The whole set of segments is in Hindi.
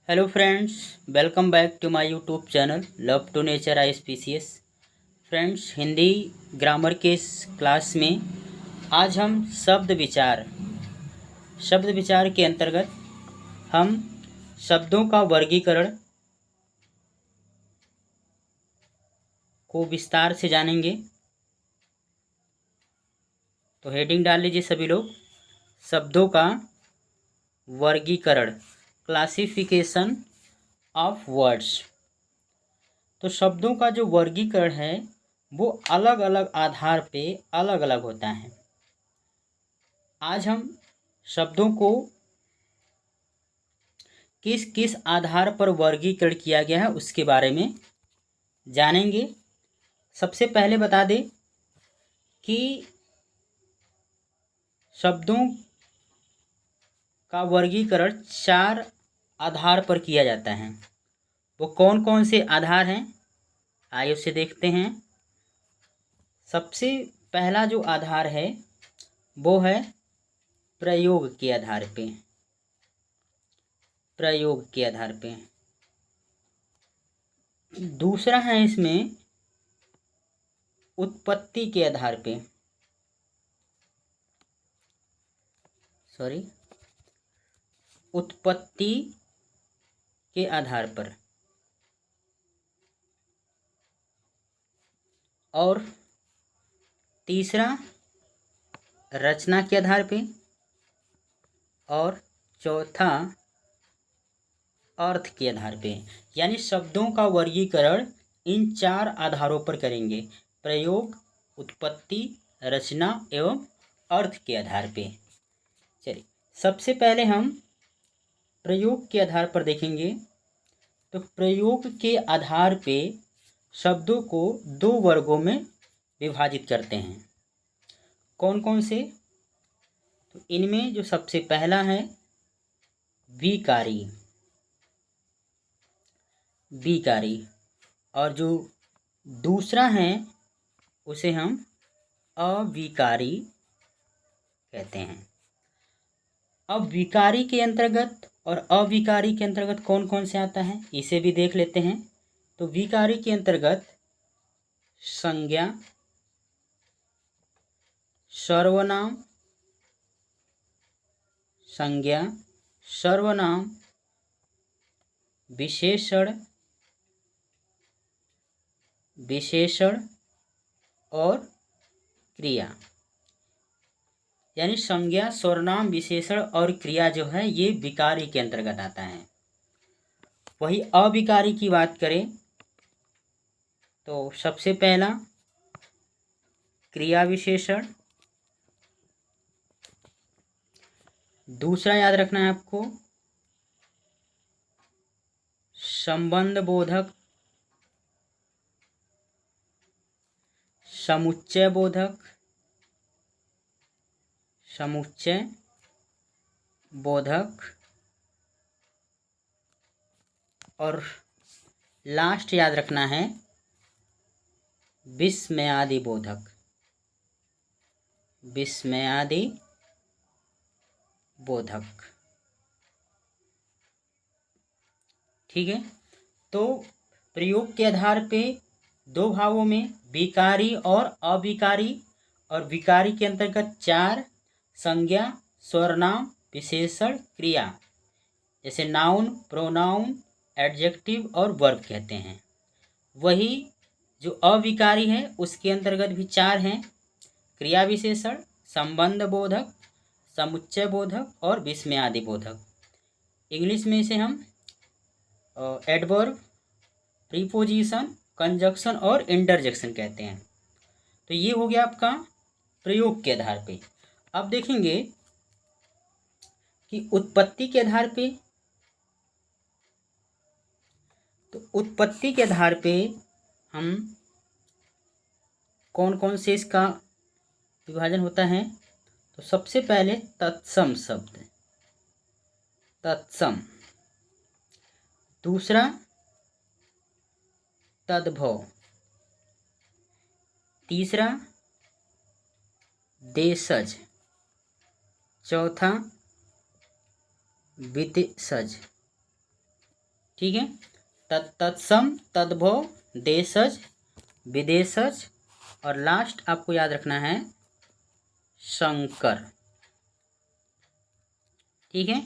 Hello friends, welcome back to my YouTube channel love to nature ISPCS। Friends, Hindi grammar के इस क्लास में आज हम शब्द विचार के अंतर्गत हम शब्दों का वर्गीकरण को विस्तार से जानेंगे। तो हेडिंग डाल लीजिए सभी लोग, शब्दों का वर्गीकरण, क्लासिफिकेशन ऑफ वर्ड्स। तो शब्दों का जो वर्गीकरण है वो अलग अलग आधार पे अलग अलग होता है। आज हम शब्दों को किस किस आधार पर वर्गीकरण किया गया है उसके बारे में जानेंगे। सबसे पहले बता दें कि शब्दों का वर्गीकरण 4 आधार पर किया जाता है। वो कौन कौन से आधार हैं, आइए उसे देखते हैं। सबसे पहला जो आधार है वो है प्रयोग के आधार पे। दूसरा है इसमें उत्पत्ति के आधार पे, उत्पत्ति के आधार पर। और तीसरा रचना के आधार पे, और चौथा अर्थ के आधार पे। यानी शब्दों का वर्गीकरण इन 4 आधारों पर करेंगे, प्रयोग, उत्पत्ति, रचना एवं अर्थ के आधार पे। चलिए, सबसे पहले हम प्रयोग के आधार पर देखेंगे। तो प्रयोग के आधार पे शब्दों को 2 वर्गों में विभाजित करते हैं। कौन कौन से? तो इनमें जो सबसे पहला है विकारी, और जो दूसरा है उसे हम अविकारी कहते हैं। अब विकारी के अंतर्गत और अविकारी के अंतर्गत कौन कौन से आता है इसे भी देख लेते हैं। तो विकारी के अंतर्गत संज्ञा, सर्वनाम, विशेषण और क्रिया। यानी संज्ञा, सर्वनाम, विशेषण और क्रिया जो है ये विकारी के अंतर्गत आता है। वही अविकारी की बात करें तो सबसे पहला क्रिया विशेषण, दूसरा याद रखना है आपको संबंध बोधक, समुच्चय बोधक, और लास्ट याद रखना है विस्मयादि बोधक। ठीक है। तो प्रयोग के आधार पे 2 भागों में, विकारी और अविकारी, और विकारी के अंतर्गत 4 संज्ञा, सर्वनाम, विशेषण, क्रिया, जैसे नाउन, प्रोनाउन, एडजेक्टिव और वर्ब कहते हैं। वही जो अविकारी है उसके अंतर्गत भी 4 हैं, क्रिया विशेषण, संबंध बोधक, समुच्चय बोधक और विस्मयादि बोधक। इंग्लिश में इसे हम एडवर्ब, प्रीपोजिशन, कंजक्शन और इंटरजेक्शन कहते हैं। तो ये हो गया आपका प्रयोग के आधार पे। अब देखेंगे कि उत्पत्ति के आधार पे। तो उत्पत्ति के आधार पे हम कौन कौन से इसका विभाजन होता है। तो सबसे पहले तत्सम शब्द, दूसरा तद्भव, तीसरा देशज, चौथा वित्सज, ठीक है। तत्सम, तद्भव, देशज, विदेशज और लास्ट आपको याद रखना है शंकर। ठीक है।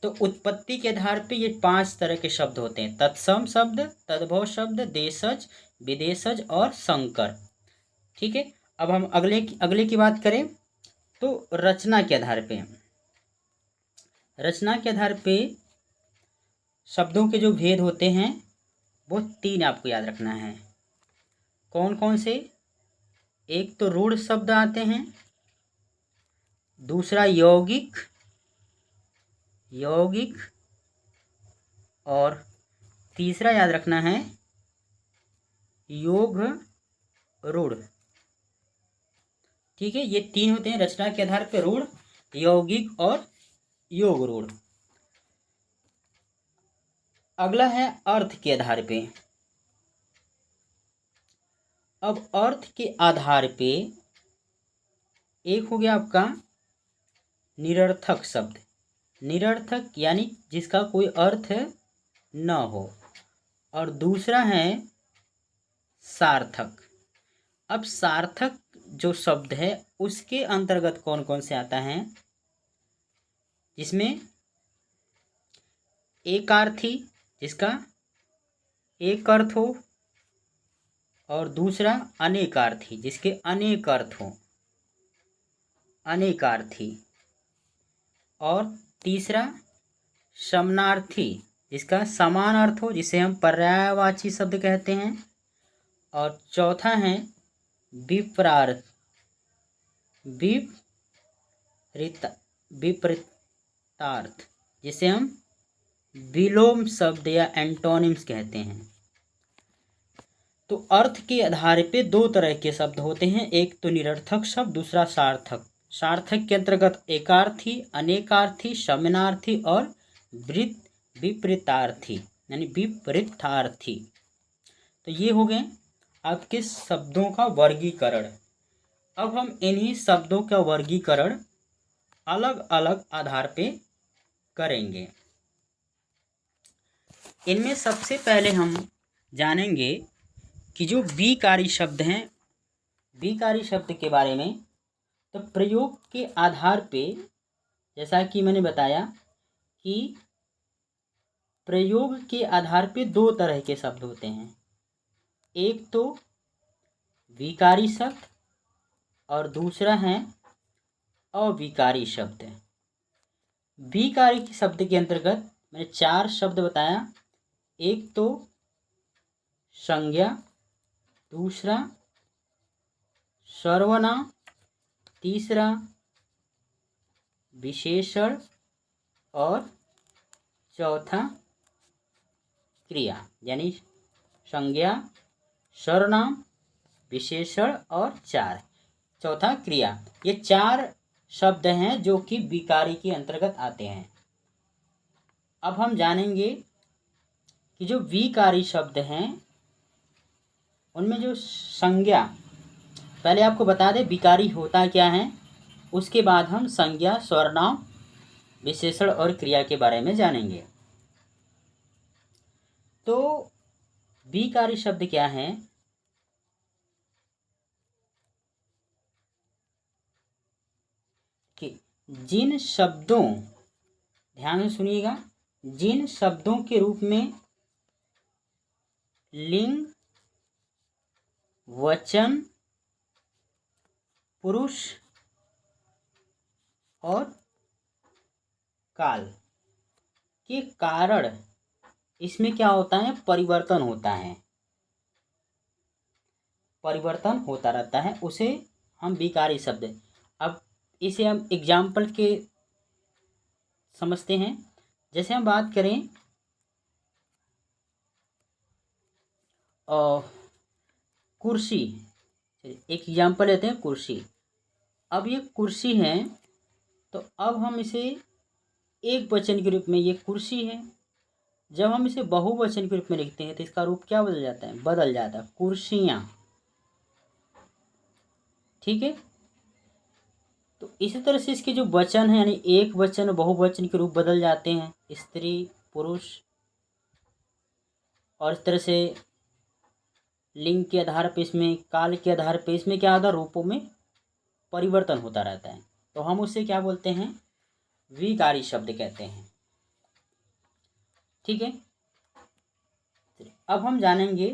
तो उत्पत्ति के आधार पे ये 5 तरह के शब्द होते हैं, तत्सम शब्द, तद्भव शब्द, देशज, विदेशज और शंकर। ठीक है। अब हम अगले की बात करें तो रचना के आधार पे, रचना के आधार पे शब्दों के जो भेद होते हैं वो 3 आपको याद रखना है। कौन कौन से? एक तो रूढ़ शब्द आते हैं, दूसरा यौगिक और तीसरा याद रखना है योग रूढ़। ठीक है। ये 3 होते हैं रचना के आधार पर, रूढ़, यौगिक और योग रूढ़। अगला है अर्थ के आधार पे। अब अर्थ के आधार पे एक हो गया आपका निरर्थक शब्द, निरर्थक यानी जिसका कोई अर्थ न हो, और दूसरा है सार्थक। अब सार्थक जो शब्द है उसके अंतर्गत कौन कौन से आता है? जिसमें एकार्थी, जिसका एक अर्थ हो, और दूसरा अनेकार्थी, जिसके अनेक अर्थ हो, अनेकार्थी, और तीसरा समानार्थी, जिसका समान अर्थ हो, जिसे हम पर्यायवाची शब्द कहते हैं, और चौथा है विपरीतार्थ, जिसे हम विलोम शब्द या एंटोनिम्स कहते हैं। तो अर्थ के आधार पे 2 तरह के शब्द होते हैं, एक तो निरर्थक शब्द, दूसरा सार्थक। सार्थक के अंतर्गत एकार्थी, अनेकार्थी, समानार्थी और विपरीतार्थी यानी विपरीतार्थी। तो ये हो गए आपके शब्दों का वर्गीकरण। अब हम इन्हीं शब्दों का वर्गीकरण अलग अलग आधार पे करेंगे। इनमें सबसे पहले हम जानेंगे कि जो बीकारी शब्द हैं, बीकारी शब्द के बारे में। तो प्रयोग के आधार पे, जैसा कि मैंने बताया कि प्रयोग के आधार पे 2 तरह के शब्द होते हैं, एक तो विकारी शब्द और दूसरा है अविकारी शब्द। विकारी शब्द के अंतर्गत मैंने 4 शब्द बताया, एक तो संज्ञा, दूसरा सर्वनाम, तीसरा विशेषण और चौथा क्रिया। यानी संज्ञा, सर्वनाम, विशेषण और चौथा क्रिया। ये 4 शब्द हैं जो कि विकारी के अंतर्गत आते हैं। अब हम जानेंगे कि जो विकारी शब्द हैं उनमें जो संज्ञा, पहले आपको बता दें विकारी होता क्या है, उसके बाद हम संज्ञा, सर्वनाम, विशेषण और क्रिया के बारे में जानेंगे। तो विकारी शब्द क्या है? कि जिन शब्दों, ध्यान से सुनिएगा, जिन शब्दों के रूप में लिंग, वचन, पुरुष और काल के कारण इसमें क्या होता है, परिवर्तन होता है, परिवर्तन होता रहता है, उसे हम विकारी शब्द। अब इसे हम एग्जाम्पल के समझते हैं। जैसे हम बात करें कुर्सी, एक एग्जाम्पल लेते हैं कुर्सी। अब ये कुर्सी है, तो अब हम इसे एक वचन के रूप में, ये कुर्सी है। जब हम इसे बहुवचन के रूप में लिखते हैं तो इसका रूप क्या बदल जाता है, बदल जाता है, कुर्सियाँ। ठीक है। तो इसी तरह से इसके जो वचन है, यानी एक वचन बहुवचन के रूप बदल जाते हैं, स्त्री, पुरुष, और इस तरह से लिंग के आधार पर, इसमें काल के आधार पर इसमें क्या होता है, रूपों में परिवर्तन होता रहता है। तो हम उससे क्या बोलते हैं, विकारी शब्द कहते हैं। ठीक है, अब हम जानेंगे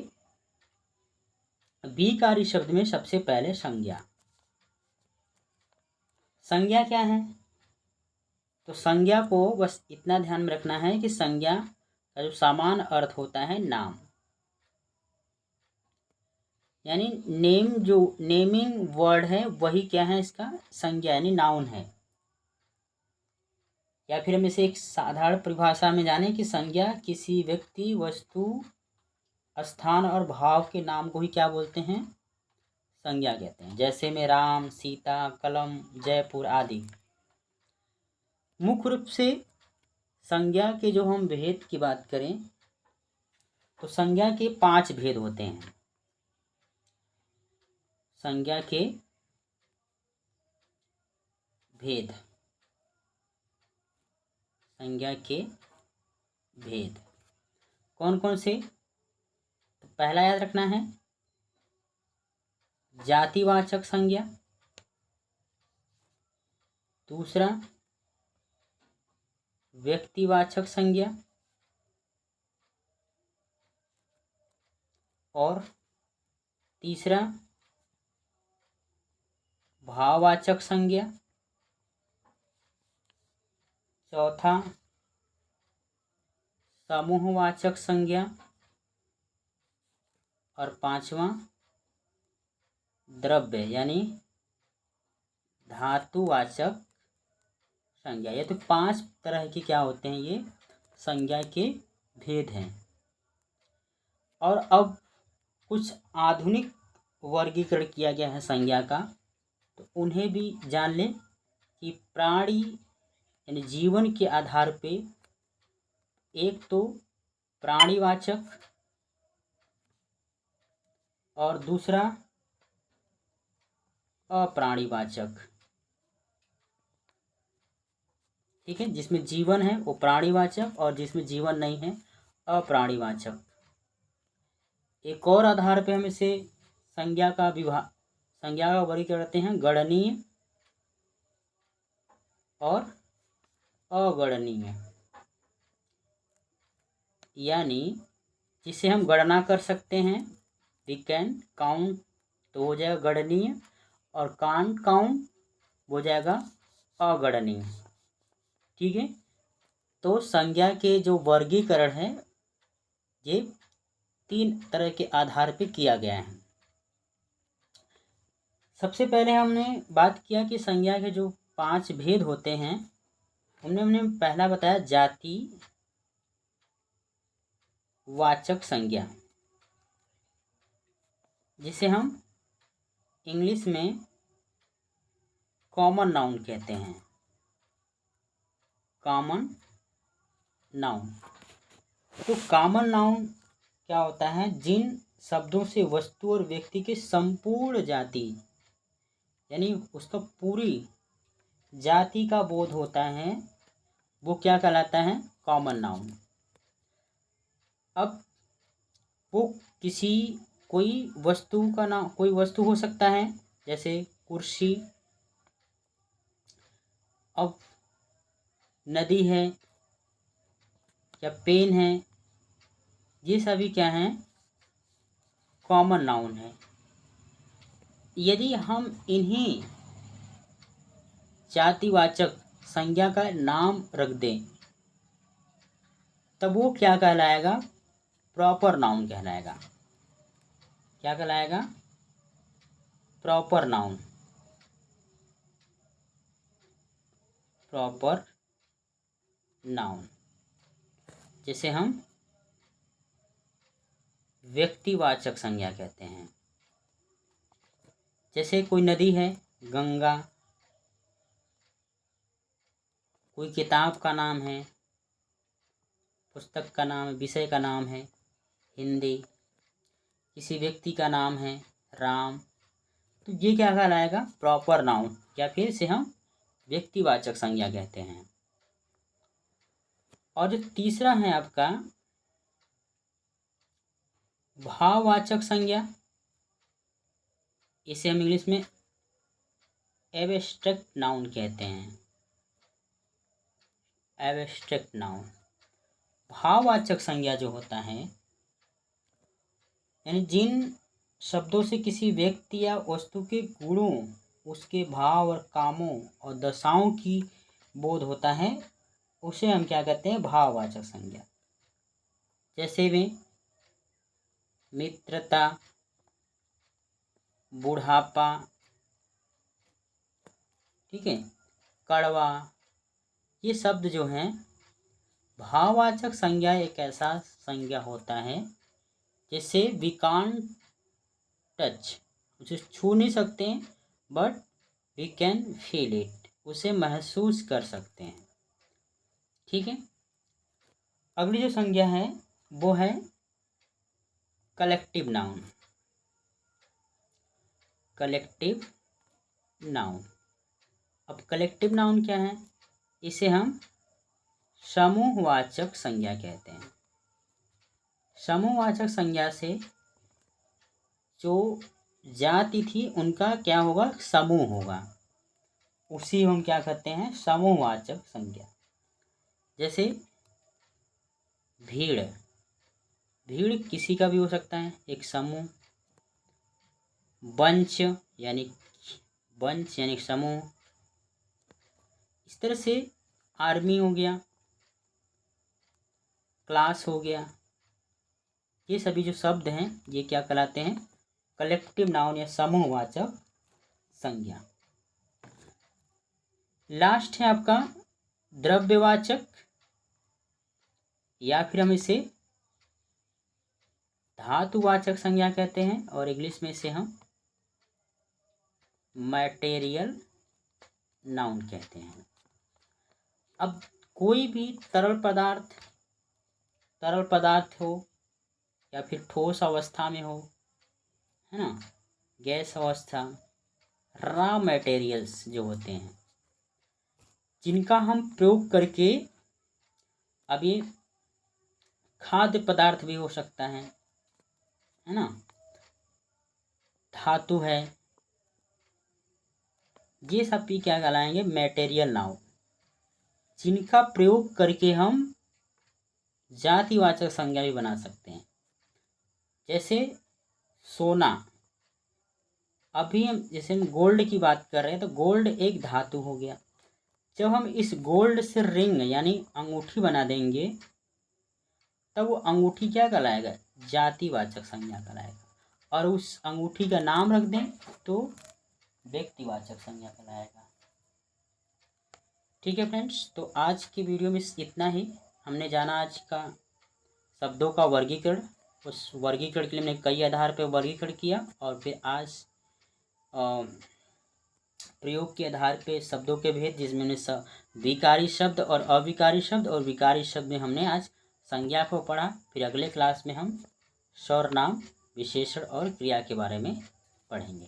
विकारी शब्द में सबसे पहले संज्ञा। संज्ञा क्या है? तो संज्ञा को बस इतना ध्यान में रखना है कि संज्ञा का जो सामान्य अर्थ होता है नाम, यानी नेम, जो नेमिंग वर्ड है वही क्या है, इसका संज्ञा यानी नाउन है। या फिर हम इसे एक साधारण परिभाषा में जाने कि संज्ञा किसी व्यक्ति, वस्तु, स्थान और भाव के नाम को ही क्या बोलते हैं, संज्ञा कहते हैं। जैसे में राम, सीता, कलम, जयपुर आदि। मुख्य रूप से संज्ञा के जो हम भेद की बात करें तो संज्ञा के 5 भेद होते हैं। संज्ञा के भेद, संज्ञा के भेद कौन कौन से? तो पहला याद रखना है जातिवाचक संज्ञा, दूसरा व्यक्तिवाचक संज्ञा, और तीसरा भाववाचक संज्ञा, चौथा समूहवाचक संज्ञा, और पांचवा द्रव्य यानी धातुवाचक संज्ञा। ये तो 5 तरह के क्या होते हैं, ये संज्ञा के भेद हैं। और अब कुछ आधुनिक वर्गीकरण किया गया है संज्ञा का, तो उन्हें भी जान लें कि प्राणी यानी जीवन के आधार पे एक तो प्राणीवाचक और दूसरा अप्राणीवाचक। ठीक है, जिसमें जीवन है वो प्राणीवाचक और जिसमें जीवन नहीं है अप्राणीवाचक। एक और आधार पे हम इसे संज्ञा का वर्गीकरण करते हैं गणनीय और अगणनीय, यानी जिसे हम गणना कर सकते हैं, वी कैन काउंट, तो हो जाएगा गणनीय, और कांट काउंट हो जाएगा अगणनीय। ठीक है, तो संज्ञा के जो वर्गीकरण है ये 3 तरह के आधार पे किया गया है। सबसे पहले हमने बात किया कि संज्ञा के जो 5 भेद होते हैं उनमें हमने पहला बताया जाति वाचक संज्ञा, जिसे हम इंग्लिश में कॉमन नाउन कहते हैं। कॉमन नाउन, तो कॉमन नाउन क्या होता है, जिन शब्दों से वस्तु और व्यक्ति के संपूर्ण जाति यानी उसका पूरी जाति का बोध होता है, वो क्या कहलाता है, कॉमन नाउन। अब वो किसी कोई वस्तु का नाम, कोई वस्तु हो सकता है जैसे कुर्सी, अब नदी है या पेन है, ये सभी क्या हैं, कॉमन नाउन है। यदि हम इन्हीं जातिवाचक संज्ञा का नाम रख दें तब वो क्या कहलाएगा, प्रॉपर नाउन कहलाएगा। क्या कहलाएगा, प्रॉपर नाउन। प्रॉपर नाउन जिसे हम व्यक्तिवाचक संज्ञा कहते हैं। जैसे कोई नदी है गंगा, कोई किताब का नाम है, पुस्तक का नाम, विषय का नाम है हिंदी, किसी व्यक्ति का नाम है राम, तो ये क्या कहलाएगा, प्रॉपर नाउन, या फिर इसे हम व्यक्तिवाचक संज्ञा कहते हैं। और जो तीसरा है आपका भाववाचक संज्ञा, इसे हम इंग्लिश में एब्स्ट्रैक्ट नाउन कहते हैं। एब्स्ट्रैक्ट नाउन, भाववाचक संज्ञा जो होता है, यानी जिन शब्दों से किसी व्यक्ति या वस्तु के गुणों, उसके भाव और कामों और दशाओं की बोध होता है, उसे हम क्या कहते हैं? भाववाचक संज्ञा। जैसे में मित्रता, बुढ़ापा, ठीक है, कड़वा, ये शब्द जो हैं, भाववाचक संज्ञा एक ऐसा संज्ञा होता है जिसे वी कांट टच, उसे छू नहीं सकते हैं, but we can feel it, उसे महसूस कर सकते हैं। ठीक है। अगली जो संज्ञा है वो है कलेक्टिव नाउन। कलेक्टिव नाउन, अब कलेक्टिव नाउन क्या है? इसे हम समूहवाचक संज्ञा कहते हैं। समूहवाचक संज्ञा से जो जाति थी उनका क्या होगा? समूह होगा, उसी हम क्या कहते हैं? समूहवाचक संज्ञा। जैसे भीड़, भीड़ किसी का भी हो सकता है, एक समूह। बंच यानी समूह। इस तरह से आर्मी हो गया, क्लास हो गया, ये सभी जो शब्द हैं ये क्या कहलाते हैं? कलेक्टिव नाउन या समूहवाचक संज्ञा। लास्ट है आपका द्रव्यवाचक, या फिर हम इसे धातुवाचक संज्ञा कहते हैं, और इंग्लिश में इसे हम मैटेरियल नाउन कहते हैं। अब कोई भी तरल पदार्थ हो या फिर ठोस अवस्था में हो, है ना, गैस अवस्था, रॉ मटेरियल्स जो होते हैं, जिनका हम प्रयोग करके, अब ये खाद्य पदार्थ भी हो सकता है ना, धातु है, ये सब भी क्या कहलाएंगे? मटेरियल नाउन, जिनका प्रयोग करके हम जातिवाचक संज्ञा भी बना सकते हैं। जैसे सोना, अभी हम गोल्ड की बात कर रहे हैं, तो गोल्ड एक धातु हो गया। जब हम इस गोल्ड से रिंग यानी अंगूठी बना देंगे, तब वो अंगूठी क्या कहलाएगा? जातिवाचक संज्ञा कहलाएगा। और उस अंगूठी का नाम रख दें तो व्यक्तिवाचक संज्ञा कहलाएगा। ठीक है फ्रेंड्स, तो आज की वीडियो में इतना ही। हमने जाना आज का शब्दों का वर्गीकरण। उस वर्गीकरण के लिए हमने कई आधार पर वर्गीकरण किया, और फिर आज प्रयोग के आधार पे शब्दों के भेद, जिसमें हमने विकारी शब्द और अविकारी शब्द, और विकारी शब्द में हमने आज संज्ञा को पढ़ा। फिर अगले क्लास में हम सर्वनाम, विशेषण और क्रिया के बारे में पढ़ेंगे।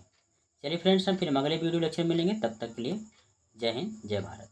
चलिए फ्रेंड्स, हम फिर अगले वीडियो लेक्चर मिलेंगे। तब तक के लिए जय हिंद, जय भारत।